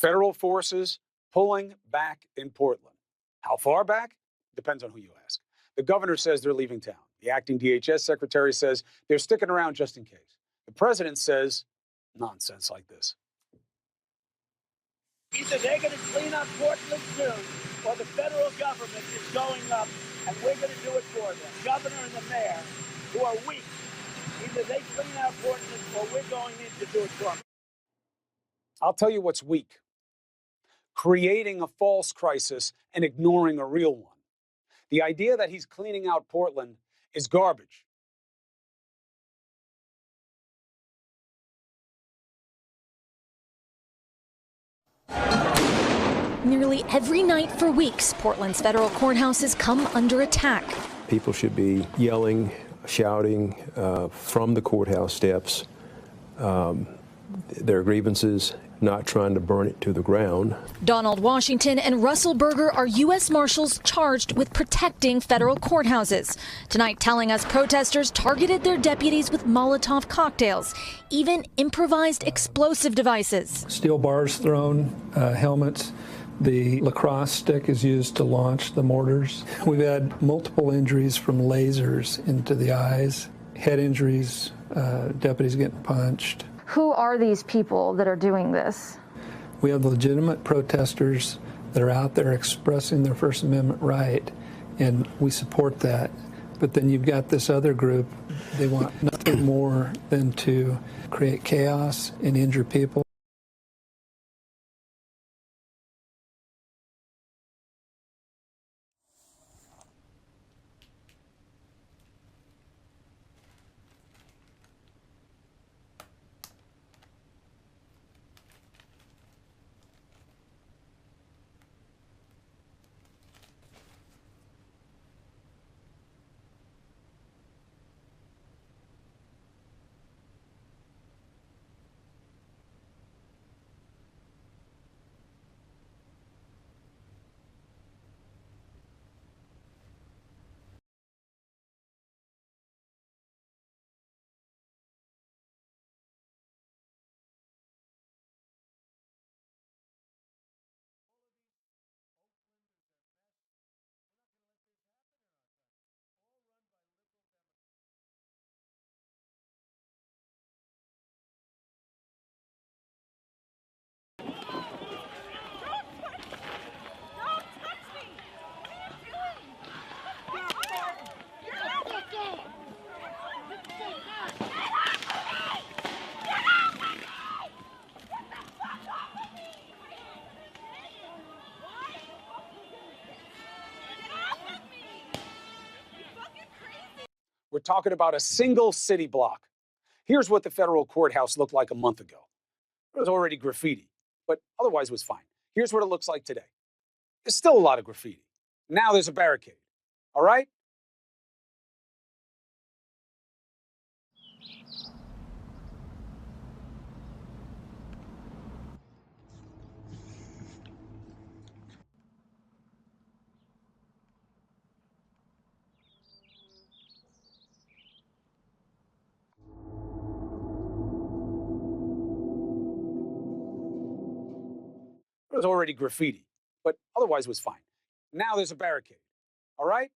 Federal forces pulling back in Portland. How far back? Depends on who you ask. The governor says they're leaving town. The acting DHS secretary says they're sticking around just in case. The president says nonsense like this. Either they're going to clean up Portland soon, or the federal government is going up, and we're going to do it for them. Governor and the mayor, who are weak, either they clean out Portland, or we're going in to do it for them. I'll tell you what's weak. Creating a false crisis and ignoring a real one. The idea that he's cleaning out Portland is garbage. Nearly every night for weeks, Portland's Federal Courthouse has come under attack. People should be yelling, shouting from the courthouse steps their grievances, not trying to burn it to the ground. Donald Washington and Russell Berger are U.S. Marshals charged with protecting federal courthouses. Tonight telling us protesters targeted their deputies with Molotov cocktails, even improvised explosive devices. Steel bars thrown, helmets. The lacrosse stick is used to launch the mortars. We've had multiple injuries from lasers into the eyes, head injuries, deputies getting punched. Who are these people that are doing this? We have legitimate protesters that are out there expressing their First Amendment right, and we support that. But then you've got this other group, they want nothing more than to create chaos and injure people. We're talking about a single city block. Here's what the federal courthouse looked like a month ago. There was already graffiti, but otherwise it was fine. Here's what it looks like today. There's still a lot of graffiti. Now there's a barricade. All right? There was already graffiti, but otherwise it was fine. Now there's a barricade. All right?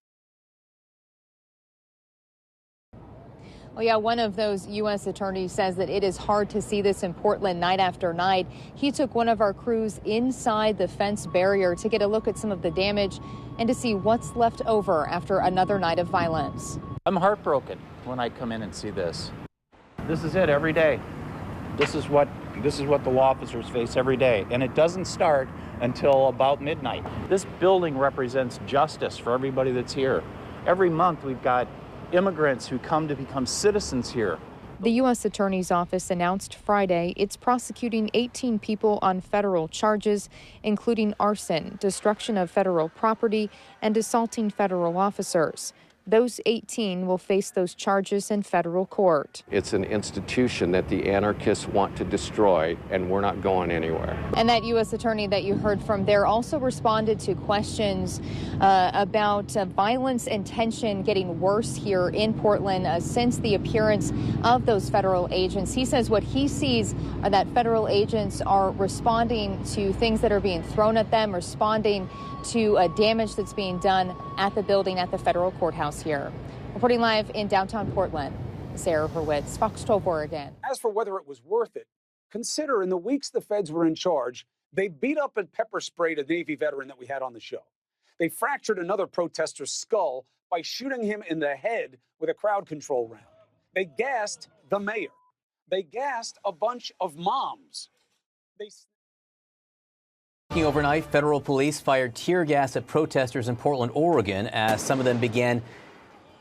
Well, yeah, one of those U.S. attorneys says that it is hard to see this in Portland night after night. He took one of our crews inside the fence barrier to get a look at some of the damage and to see what's left over after another night of violence. I'm heartbroken when I come in and see this. This is it every day. This is what the law officers face every day, and it doesn't start until about midnight. This building represents justice for everybody that's here. Every month we've got immigrants who come to become citizens here. The U.S. Attorney's Office announced Friday it's prosecuting 18 people on federal charges, including arson, destruction of federal property, and assaulting federal officers. Those 18 will face those charges in federal court. It's an institution that the anarchists want to destroy, and we're not going anywhere. And that U.S. attorney that you heard from there also responded to questions about violence and tension getting worse here in Portland since the appearance of those federal agents. He says what he sees are that federal agents are responding to things that are being thrown at them, responding to damage that's being done at the building at the federal courthouse here. Reporting live in downtown Portland, Sarah Hurwitz, Fox 12 Oregon. As for whether it was worth it, consider in the weeks the feds were in charge, they beat up and pepper sprayed a Navy veteran that we had on the show. They fractured another protester's skull by shooting him in the head with a crowd control round. They gassed the mayor. They gassed a bunch of moms. Overnight, federal police fired tear gas at protesters in Portland, Oregon, as some of them began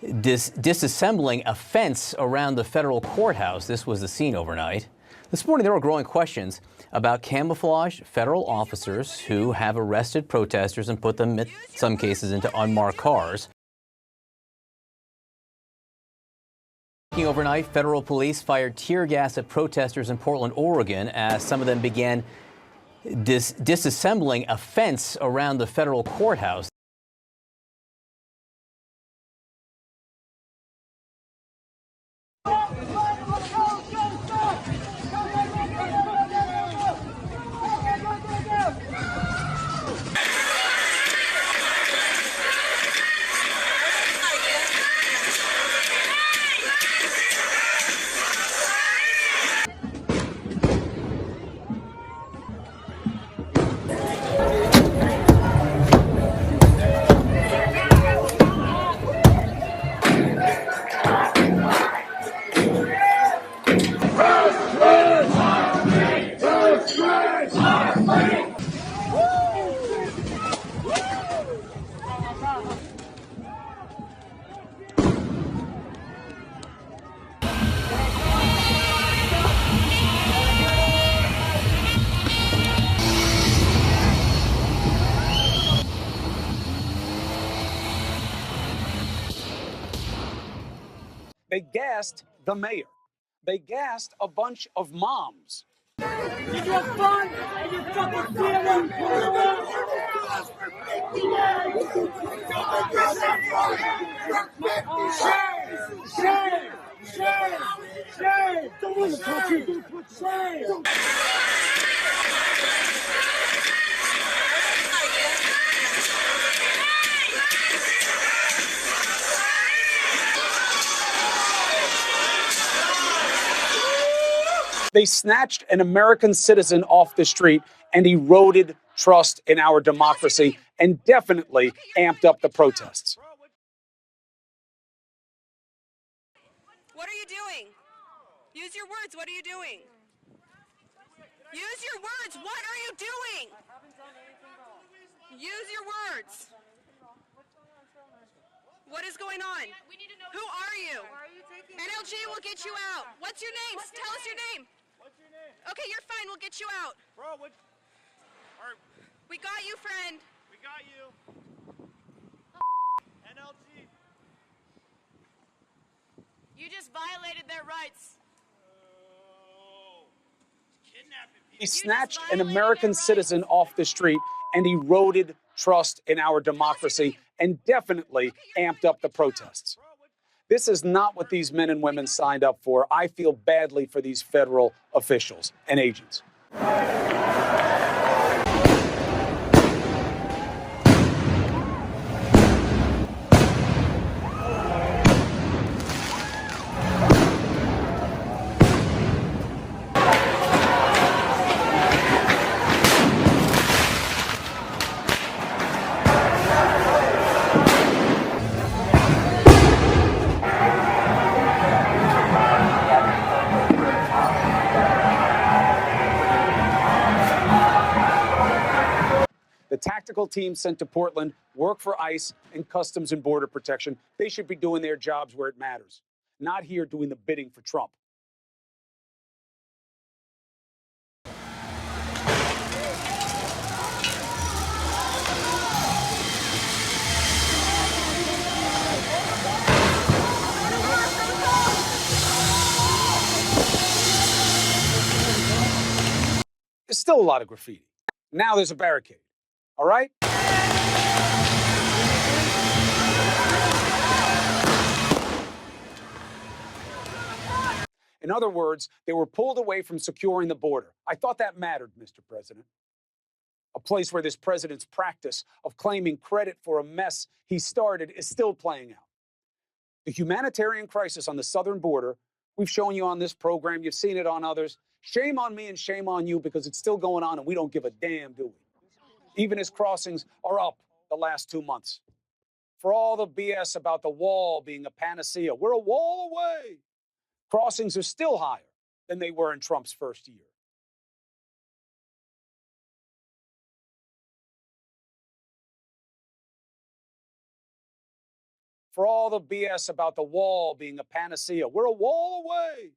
disassembling a fence around the federal courthouse. This was the scene overnight. This morning, there were growing questions about camouflaged federal officers who have arrested protesters and put them, in some cases, into unmarked cars. Overnight, federal police fired tear gas at protesters in Portland, Oregon, as some of them began disassembling a fence around the federal courthouse. They gassed the mayor. They gassed a bunch of moms. You just fun and you fucking feeling. Shame! Don't want to touch you. Shame! They snatched an American citizen off the street and eroded trust in our democracy and definitely amped up the protests. What are you doing? Use your words. What are you doing? Use your words. What are you doing? Use your words. What is going on? Who are you? NLG will get you out. What's your name? Tell us your name. What's your name? Okay, you're fine. We'll get you out. Bro, what? We got you, friend. We got you. NLG. You just violated their rights. They snatched an American citizen off the street and eroded trust in our democracy and definitely amped up the protests. This is not what these men and women signed up for. I feel badly for these federal officials and agents. The tactical team sent to Portland work for ICE and Customs and Border Protection. They should be doing their jobs where it matters, not here doing the bidding for Trump. There's still a lot of graffiti. Now there's a barricade. All right? In other words, they were pulled away from securing the border. I thought that mattered, Mr. President. A place where this president's practice of claiming credit for a mess he started is still playing out. The humanitarian crisis on the southern border, we've shown you on this program, you've seen it on others. Shame on me and shame on you because it's still going on and we don't give a damn, do we? Even as crossings are up the last 2 months. For all the BS about the wall being a panacea, we're a wall away. Crossings are still higher than they were in Trump's first year. For all the BS about the wall being a panacea, we're a wall away.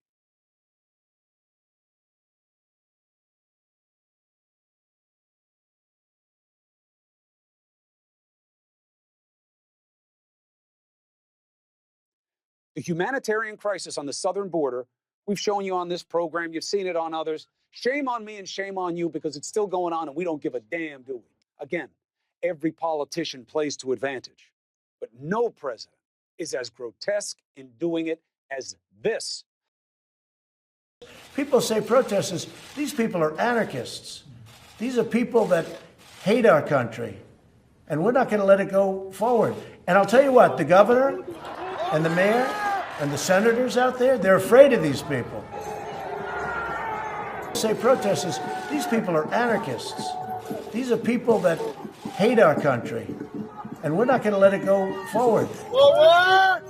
The humanitarian crisis on the southern border, we've shown you on this program, you've seen it on others. Shame on me and shame on you because it's still going on and we don't give a damn, do we? Again, every politician plays to advantage, but no president is as grotesque in doing it as this. People say protesters, these people are anarchists. These are people that hate our country, and we're not going to let it go forward. And I'll tell you what, the governor and the mayor and the senators out there, they're afraid of these people. Say protesters, these people are anarchists. These are people that hate our country, and we're not going to let it go forward. Forward!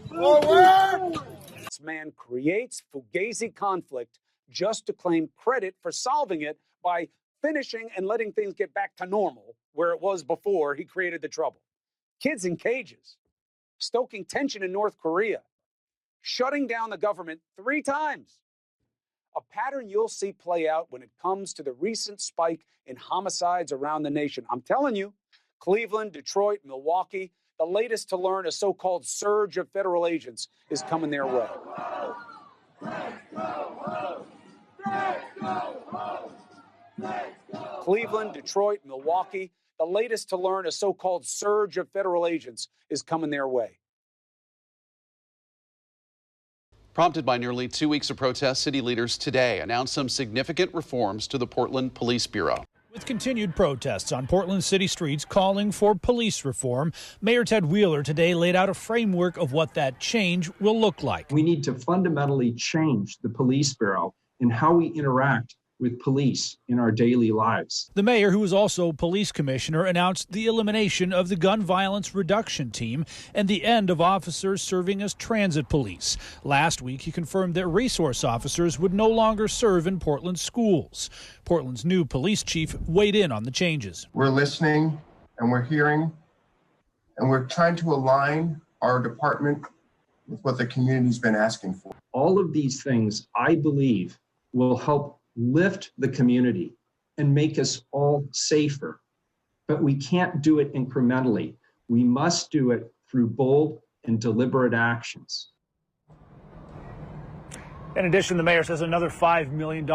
Forward! This man creates fugazi conflict just to claim credit for solving it by finishing and letting things get back to normal where it was before he created the trouble. Kids in cages, stoking tension in North Korea, shutting down the government 3 times. A pattern you'll see play out when it comes to the recent spike in homicides around the nation. I'm telling you, Cleveland, Detroit, Milwaukee, the latest to learn, a so-called surge of federal agents is coming their way. Cleveland, Detroit, Milwaukee, the latest to learn, a so-called surge of federal agents is coming their way. Prompted by nearly 2 weeks of protests, city leaders today announced some significant reforms to the Portland Police Bureau. With continued protests on Portland city streets calling for police reform, Mayor Ted Wheeler today laid out a framework of what that change will look like. We need to fundamentally change the police bureau in how we interact with police in our daily lives. The mayor, who is also police commissioner, announced the elimination of the gun violence reduction team and the end of officers serving as transit police. Last week, he confirmed that resource officers would no longer serve in Portland schools. Portland's new police chief weighed in on the changes. We're listening and we're hearing and we're trying to align our department with what the community's been asking for. All of these things, I believe, will help lift the community and make us all safer. But we can't do it incrementally. We must do it through bold and deliberate actions. In addition, the mayor says another $5 million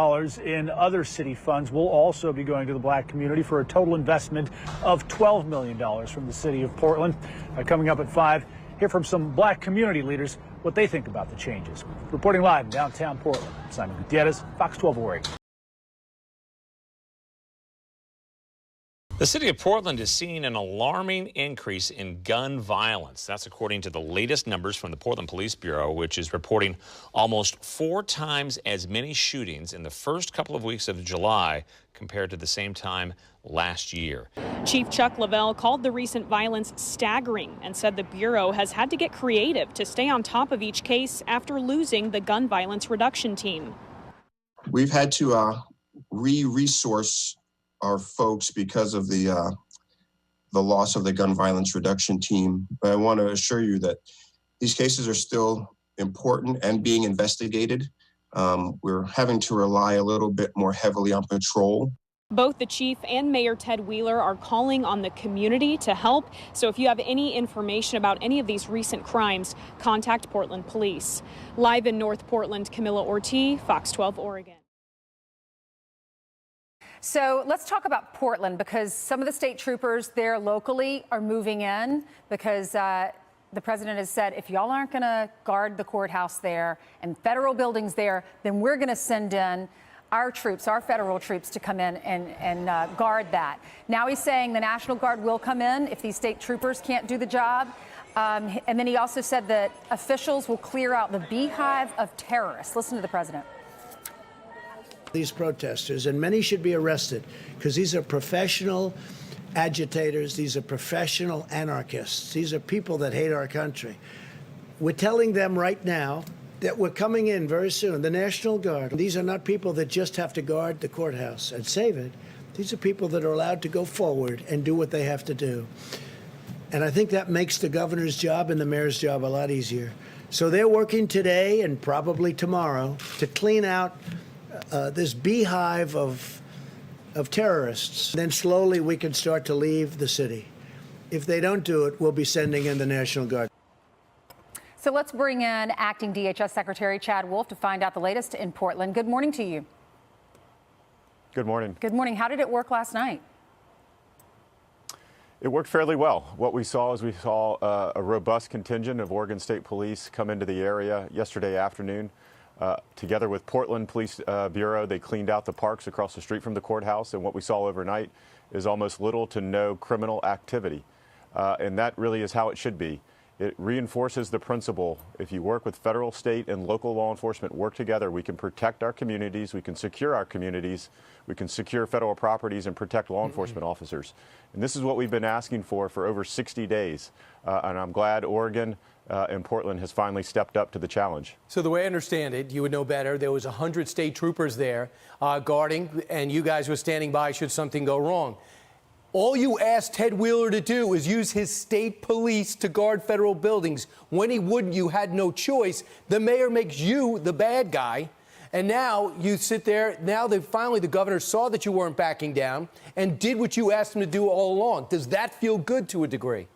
in other city funds will also be going to the black community for a total investment of $12 million from the city of Portland. Coming up at 5, hear from some black community leaders what they think about the changes. Reporting live in downtown Portland, Simon Gutierrez, Fox 12 Oregon. The city of Portland is seeing an alarming increase in gun violence. That's according to the latest numbers from the Portland Police Bureau, which is reporting almost 4 times as many shootings in the first couple of weeks of July compared to the same time last year. Chief Chuck Lavelle called the recent violence staggering and said the Bureau has had to get creative to stay on top of each case after losing the gun violence reduction team. We've had to re-resource our folks because of the loss of the gun violence reduction team. But I want to assure you that these cases are still important and being investigated. We're having to rely a little bit more heavily on patrol. Both the chief and Mayor Ted Wheeler are calling on the community to help. So if you have any information about any of these recent crimes, contact Portland Police. Live in North Portland, Camilla Ortiz, Fox 12 Oregon. So let's talk about Portland, because some of the state troopers there locally are moving in because the president has said, if y'all aren't going to guard the courthouse there and federal buildings there, then we're going to send in our troops, our federal troops, to come in and guard that. Now he's saying the National Guard will come in if these state troopers can't do the job. And then he also said that officials will clear out the beehive of terrorists. Listen to the president. These protesters, and many should be arrested, because these are professional agitators. These are professional anarchists. These are people that hate our country. We're telling them right now that we're coming in very soon, the National Guard. These are not people that just have to guard the courthouse and save it. These are people that are allowed to go forward and do what they have to do. And I think that makes the governor's job and the mayor's job a lot easier. So they're working today and probably tomorrow to clean out this beehive of terrorists. Then slowly we can start to leave the city. If they don't do it, we'll be sending in the National Guard. So let's bring in Acting DHS Secretary Chad Wolf to find out the latest in Portland. Good morning to you. Good morning. Good morning. How did it work last night? It worked fairly well. What we saw is a robust contingent of Oregon State Police come into the area yesterday afternoon. Together with Portland Police Bureau, they cleaned out the parks across the street from the courthouse. And what we saw overnight is almost little to no criminal activity. And that really is how it should be. It reinforces the principle, if you work with federal, state, and local law enforcement, work together, we can protect our communities, we can secure our communities, we can secure federal properties and protect law enforcement officers. And this is what we've been asking for over 60 days. And I'm glad Oregon and Portland has finally stepped up to the challenge. So the way I understand it, you would know better, there was 100 state troopers there guarding, and you guys were standing by should something go wrong. All you asked Ted Wheeler to do is use his state police to guard federal buildings. When he wouldn't, you had no choice. The mayor makes you the bad guy. And now you sit there. Now finally the governor saw that you weren't backing down and did what you asked him to do all along. Does that feel good to a degree?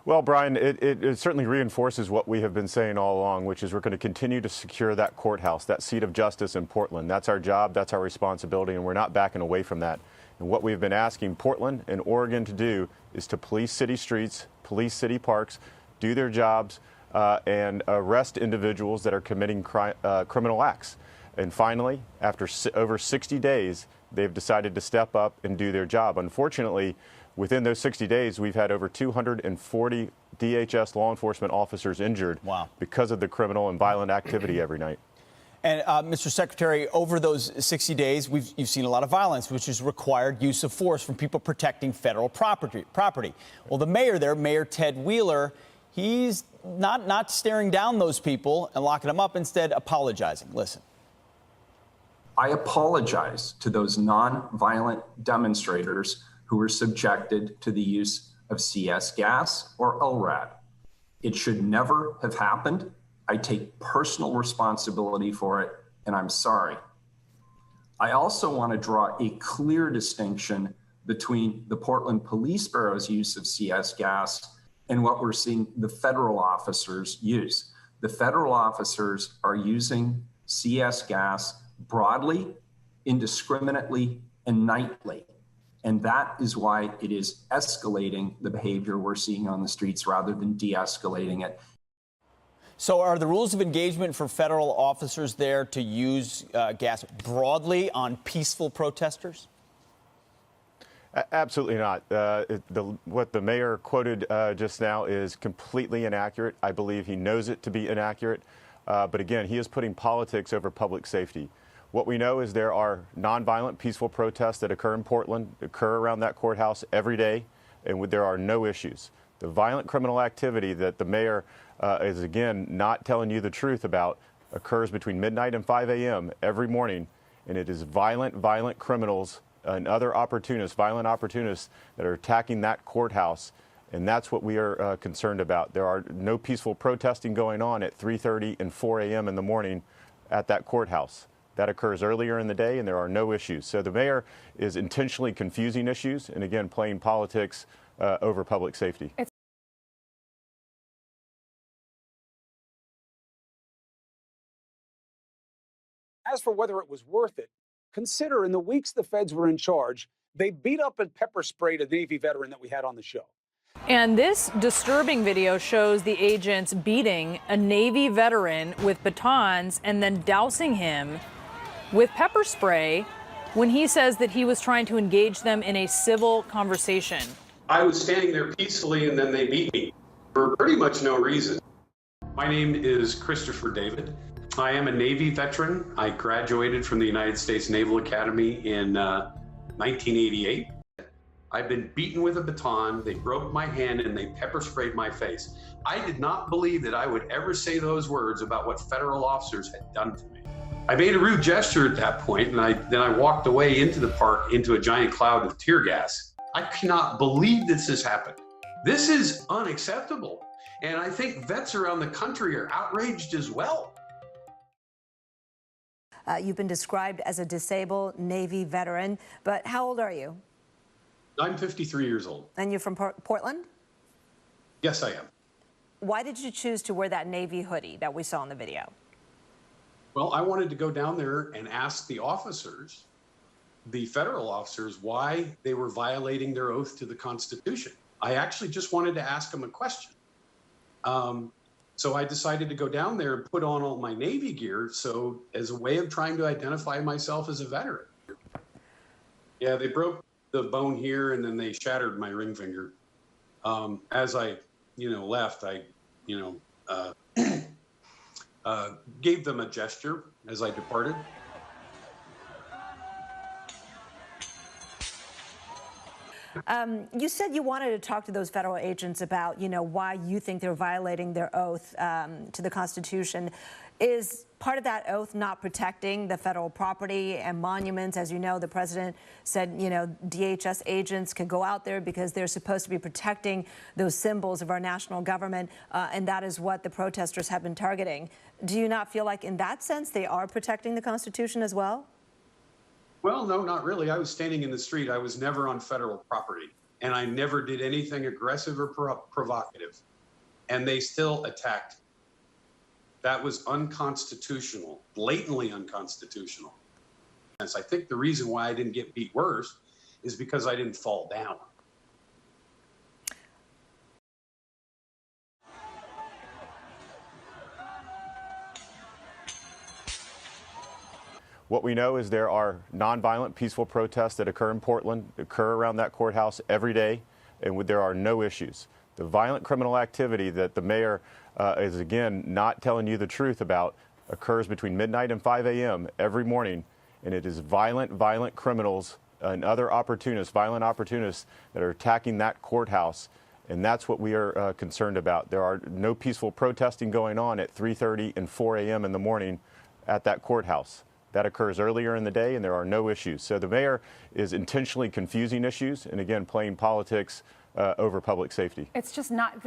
Well, Brian, it certainly reinforces what we have been saying all along, which is we're going to continue to secure that courthouse, that seat of justice in Portland. That's our job. That's our responsibility. And we're not backing away from that. And what we've been asking Portland and Oregon to do is to police city streets, police city parks, do their jobs, and arrest individuals that are committing criminal acts. And finally, after over 60 days, they've decided to step up and do their job. Unfortunately, within those 60 days, we've had over 240 DHS law enforcement officers injured because of the criminal and violent activity every night. And Mr. Secretary, over those 60 days, you've seen a lot of violence, which has required use of force from people protecting federal property. Well, the mayor there, Mayor Ted Wheeler, he's not staring down those people and locking them up, instead apologizing. Listen. I apologize to those non-violent demonstrators who were subjected to the use of CS gas or LRAD. It should never have happened. I take personal responsibility for it, and I'm sorry. I also want to draw a clear distinction between the Portland Police Bureau's use of CS gas and what we're seeing the federal officers use. The federal officers are using CS gas broadly, indiscriminately, and nightly. And that is why it is escalating the behavior we're seeing on the streets rather than de-escalating it. So are the rules of engagement for federal officers there to use gas broadly on peaceful protesters? Absolutely not. What the mayor quoted just now is completely inaccurate. I believe he knows it to be inaccurate. But again, he is putting politics over public safety. What we know is there are nonviolent, peaceful protests that occur in Portland, occur around that courthouse every day, and there are no issues. The violent criminal activity that the mayor is, again, not telling you the truth about occurs between midnight and 5 a.m. every morning, and it is violent criminals and other opportunists, violent opportunists that are attacking that courthouse, and that's what we are concerned about. There are no peaceful protesting going on at 3:30 and 4 a.m. in the morning at that courthouse. That occurs earlier in the day, and there are no issues. So the mayor is intentionally confusing issues and, again, playing politics over public safety. As for whether it was worth it, Consider in the weeks the feds were in charge, they beat up and pepper sprayed a Navy veteran that we had on the show. And this disturbing video shows the agents beating a Navy veteran with batons and then dousing him with pepper spray when he says that he was trying to engage them in a civil conversation. I was standing there peacefully and then they beat me for pretty much no reason. My name is Christopher David. I am a Navy veteran. I graduated from the United States Naval Academy in 1988. I've been beaten with a baton, they broke my hand, and they pepper sprayed my face. I did not believe that I would ever say those words about what federal officers had done to me. I made a rude gesture at that point, and then I walked away into the park into a giant cloud of tear gas. I cannot believe this has happened. This is unacceptable. And I think vets around the country are outraged as well. You've been described as a disabled Navy veteran, but how old are you? I'm 53 years old. And you're from Portland? Yes, I am. Why did you choose to wear that Navy hoodie that we saw in the video? Well, I wanted to go down there and ask the officers, the federal officers, why they were violating their oath to the Constitution. I actually just wanted to ask them a question. So I decided to go down there and put on all my Navy gear, so as a way of trying to identify myself as a veteran. Yeah, they broke the bone here and then they shattered my ring finger. As I, left, I, gave them a gesture as I departed. You said you wanted to talk to those federal agents about, why you think they're violating their oath to the Constitution. Is part of that oath not protecting the federal property and monuments? As you know, the president said, DHS agents can go out there because they're supposed to be protecting those symbols of our national government, and that is what the protesters have been targeting. Do you not feel like in that sense they are protecting the Constitution as well? Well, no, not really. I was standing in the street. I was never on federal property, and I never did anything aggressive or provocative, and they still attacked. That was unconstitutional, blatantly unconstitutional. And I think the reason why I didn't get beat worse is because I didn't fall down. What we know is there are nonviolent, peaceful protests that occur in Portland, occur around that courthouse every day, and there are no issues. The violent criminal activity that the mayor is, again, not telling you the truth about occurs between midnight and 5 a.m. every morning, and it is violent criminals and other opportunists, violent opportunists that are attacking that courthouse, and that's what we are concerned about. There are no peaceful protesting going on at 3:30 and 4 a.m. in the morning at that courthouse. That occurs earlier in the day, and there are no issues. So the mayor is intentionally confusing issues and, again, playing politics over public safety. It's just not,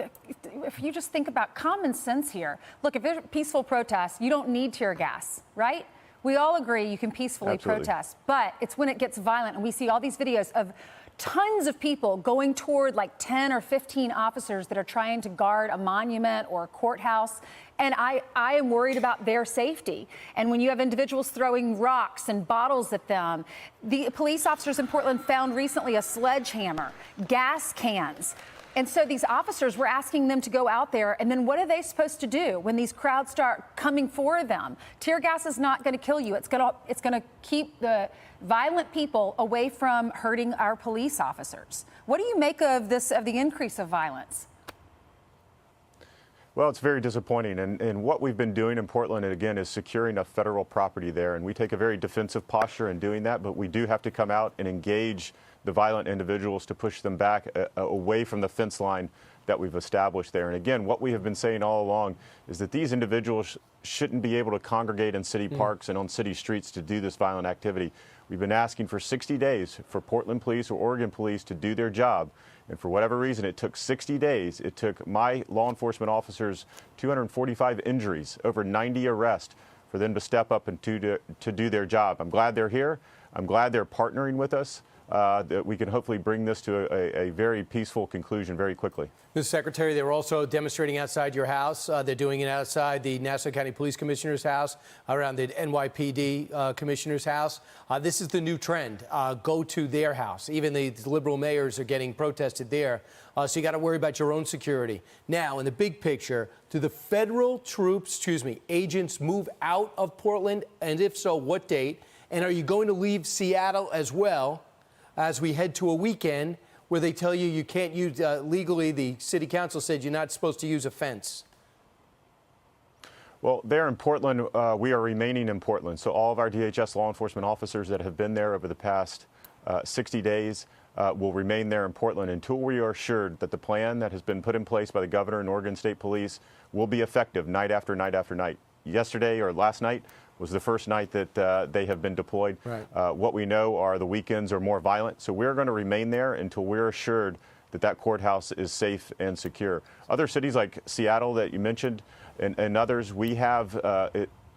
if you just think about common sense here. Look, if there's peaceful protests, you don't need tear gas, right? We all agree you can peacefully protest, but it's when it gets violent, and we see all these videos of tons of people going toward like 10 or 15 officers that are trying to guard a monument or a courthouse. And I am worried about their safety. And when you have individuals throwing rocks and bottles at them, the police officers in Portland found recently a sledgehammer, gas cans. And so these officers were asking them to go out there, and then what are they supposed to do when these crowds start coming for them? Tear gas is not going to kill you. It's going to keep the violent people away from hurting our police officers. What do you make of this, of the increase of violence? Well, it's very disappointing, and what we've been doing in Portland, again, is securing a federal property there, and we take a very defensive posture in doing that, but we do have to come out and engage the violent individuals to push them back away from the fence line that we've established there. And again, what we have been saying all along is that these individuals shouldn't be able to congregate in city parks and on city streets to do this violent activity. We've been asking for 60 days for Portland police or Oregon police to do their job. And for whatever reason, it took 60 days. It took my law enforcement officers 245 injuries, over 90 arrests for them to step up and to do their job. I'm glad they're here. I'm glad they're partnering with us. that we can hopefully bring this to a very peaceful conclusion very quickly. Mr. Secretary, they were also demonstrating outside your house. They're doing it outside the Nassau County Police Commissioner's house, around the NYPD Commissioner's house. This is the new trend. Go to their house. Even the liberal mayors are getting protested there. So you got to worry about your own security. Now, in the big picture, do the federal troops, agents move out of Portland? And if so, what date? And are you going to leave Seattle as well as we head to a weekend where they tell you can't use, legally, the city council said you're not supposed to use a fence? Well, there in Portland, we are remaining in Portland. So all of our DHS law enforcement officers that have been there over the past 60 days will remain there in Portland until we are assured that the plan that has been put in place by the governor and Oregon State Police will be effective night after night after night. Yesterday or last night was the first night that they have been deployed. Right. What we know are the weekends are more violent, so we're going to remain there until we're assured that that courthouse is safe and secure. Other cities like Seattle that you mentioned and others, we have,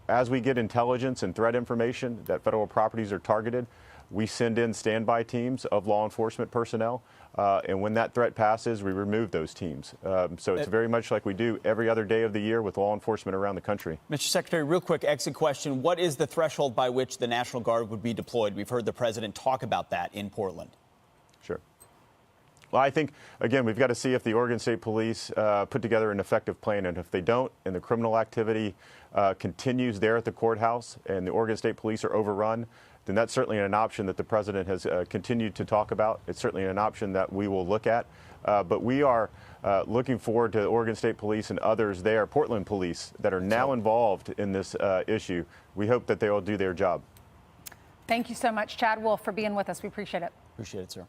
as we get intelligence and threat information that federal properties are targeted, we send in standby teams of law enforcement personnel. And when that threat passes, we remove those teams. So it's very much like we do every other day of the year with law enforcement around the country. Mr. Secretary, real quick exit question. What is the threshold by which the National Guard would be deployed? We've heard the president talk about that in Portland. Sure. Well, I think, again, we've got to see if the Oregon State Police put together an effective plan. And if they don't, and the criminal activity continues there at the courthouse and the Oregon State Police are overrun, then that's certainly an option that the president has continued to talk about. It's certainly an option that we will look at. But we are looking forward to Oregon State Police and others there, Portland Police, that are now involved in this issue. We hope that they will do their job. Thank you so much, Chad Wolf, for being with us. We appreciate it. Appreciate it, sir.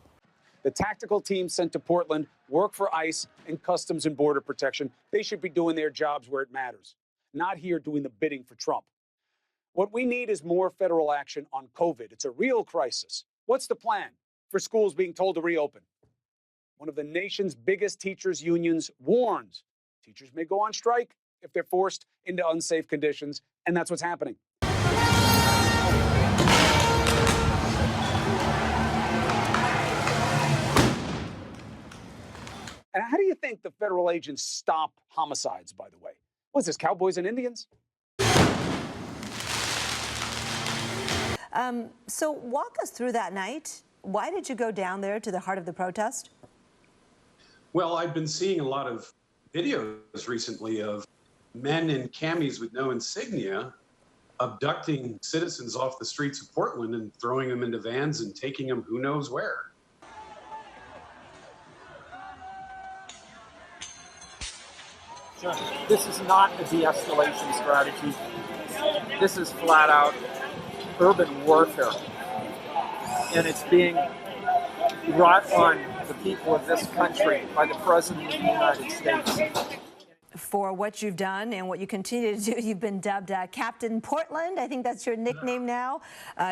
The tactical team sent to Portland work for ICE and Customs and Border Protection. They should be doing their jobs where it matters, not here doing the bidding for Trump. What we need is more federal action on COVID. It's a real crisis. What's the plan for schools being told to reopen? One of the nation's biggest teachers' unions warns teachers may go on strike if they're forced into unsafe conditions, and that's what's happening. And how do you think the federal agents stop homicides, by the way? What's this, cowboys and Indians? So walk us through that night. Why did you go down there to the heart of the protest? Well, I've been seeing a lot of videos recently of men in camis with no insignia abducting citizens off the streets of Portland and throwing them into vans and taking them who knows where. Sure. This is not a de-escalation strategy. This is flat out urban warfare. And it's being brought on the people of this country by the President of the United States. For what you've done and what you continue to do, you've been dubbed Captain Portland. I think that's your nickname now.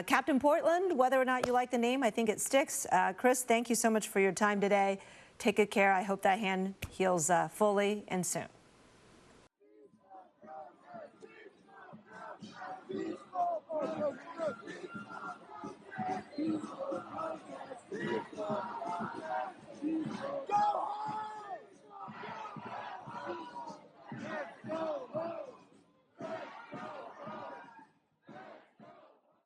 Captain Portland, whether or not you like the name, I think it sticks. Chris, thank you so much for your time today. Take good care. I hope that hand heals fully and soon.